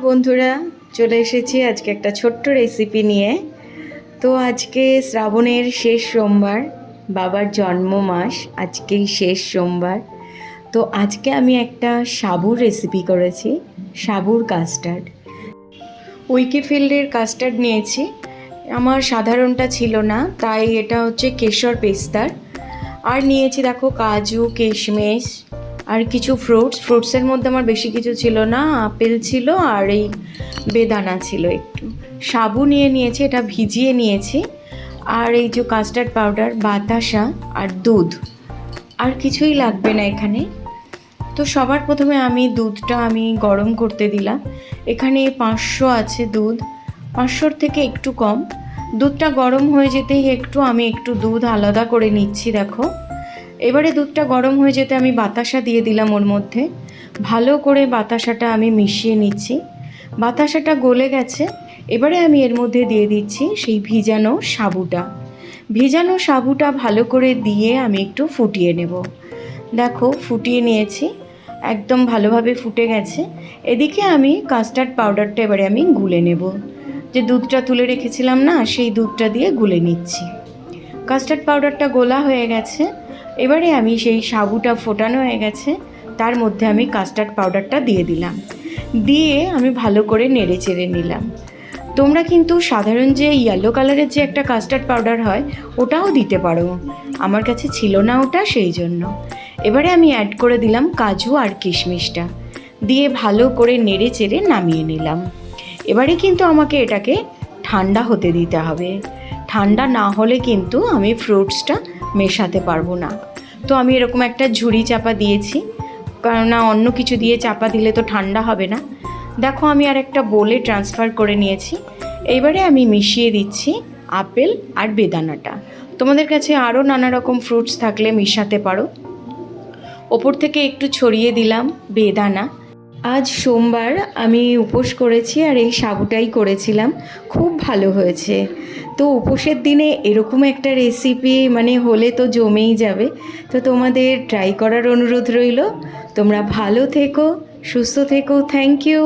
বন্ধুরা, চলে এসেছি আজকে একটা ছোট্ট রেসিপি নিয়ে। তো আজকে শ্রাবণের শেষ সোমবার, বাবার জন্ম মাস, আজকেই শেষ সোমবার। তো আজকে আমি একটা সাবুর রেসিপি করেছি, সাবুর কাস্টার্ড। উইকিফিল্ডের কাস্টার্ড নিয়েছি, আমার সাধারণটা ছিল না, তাই এটা হচ্ছে কেশর পেস্তার। আর নিয়েছি দেখো কাজু, কিশমিশ আর কিছু ফ্রুটসের মধ্যে আমার বেশি কিছু ছিল না, আপেল ছিল আর এই বেদানা ছিল একটু। সাবু নিয়েছি, এটা ভিজিয়ে নিয়েছি। আর এই যে কাস্টার্ড পাউডার, বাতাসা আর দুধ, আর কিছুই লাগবে না এখানে। তো সবার প্রথমে আমি দুধটা গরম করতে দিলাম। এখানে 500 আছে দুধ, 500-র থেকে একটু কম। দুধটা গরম হয়ে যেতেই আমি একটু দুধ আলাদা করে নিচ্ছি দেখো। এবারে দুধটা গরম হয়ে যেতে আমি বাতাসা দিয়ে দিলাম ওর মধ্যে। ভালো করে বাতাসাটা আমি মিশিয়ে নিচ্ছি। বাতাসাটা গলে গেছে, এবারে আমি এর মধ্যে দিয়ে দিচ্ছি সেই ভিজানো সাবুটা ভালো করে দিয়ে আমি একটু ফুটিয়ে নেব। দেখো ফুটিয়ে নিয়েছি, একদম ভালোভাবে ফুটে গেছে। এদিকে আমি কাস্টার্ড পাউডারটা এবারে আমি গুলে নেব। যে দুধটা তুলে রেখেছিলাম না, সেই দুধটা দিয়ে গুলে নিচ্ছি। কাস্টার্ড পাউডারটা গোলা হয়ে গেছে, এবারে আমি সেই সাবুটা ফোটানো হয়ে গেছে, তার মধ্যে আমি কাস্টার্ড পাউডারটা দিয়ে দিলাম। দিয়ে আমি ভালো করে নেড়ে চেড়ে নিলাম। তোমরা কিন্তু সাধারণ যে ইয়েলো কালারের যে একটা কাস্টার্ড পাউডার হয়, ওটাও দিতে পারো, আমার কাছে ছিল না ওটা, সেই জন্য। এবারে আমি অ্যাড করে দিলাম কাজু আর কিশমিশটা, দিয়ে ভালো করে নেড়ে চেড়ে নামিয়ে নিলাম। এবারে কিন্তু আমাকে এটাকে ঠান্ডা হতে দিতে হবে, ঠান্ডা না হলে কিন্তু আমি ফ্রুটসটা মেশাতে পারবো না। তো আমি এরকম একটা ঝুড়ি চাপা দিয়েছি, কেননা অন্য কিছু দিয়ে চাপা দিলে তো ঠান্ডা হবে না। দেখো আমি আর একটা বোলে ট্রান্সফার করে নিয়েছি। এইবারে আমি মিশিয়ে দিচ্ছি আপেল আর বেদানাটা। তোমাদের কাছে আরও নানা রকম ফ্রুটস থাকলে মিশাতে পারো। ওপর থেকে একটু ছড়িয়ে দিলাম বেদানা। আজ সোমবার, আমি উপোস করেছি আর এই সাবুটাই করেছিলাম, খুব ভালো হয়েছে। তো উপোসের দিনে এরকম একটা রেসিপি হলে তো জমেই যাবে। তো তোমাদের ট্রাই করার অনুরোধ রইল। তোমরা ভালো থেকো, সুস্থ থেকো। Thank you.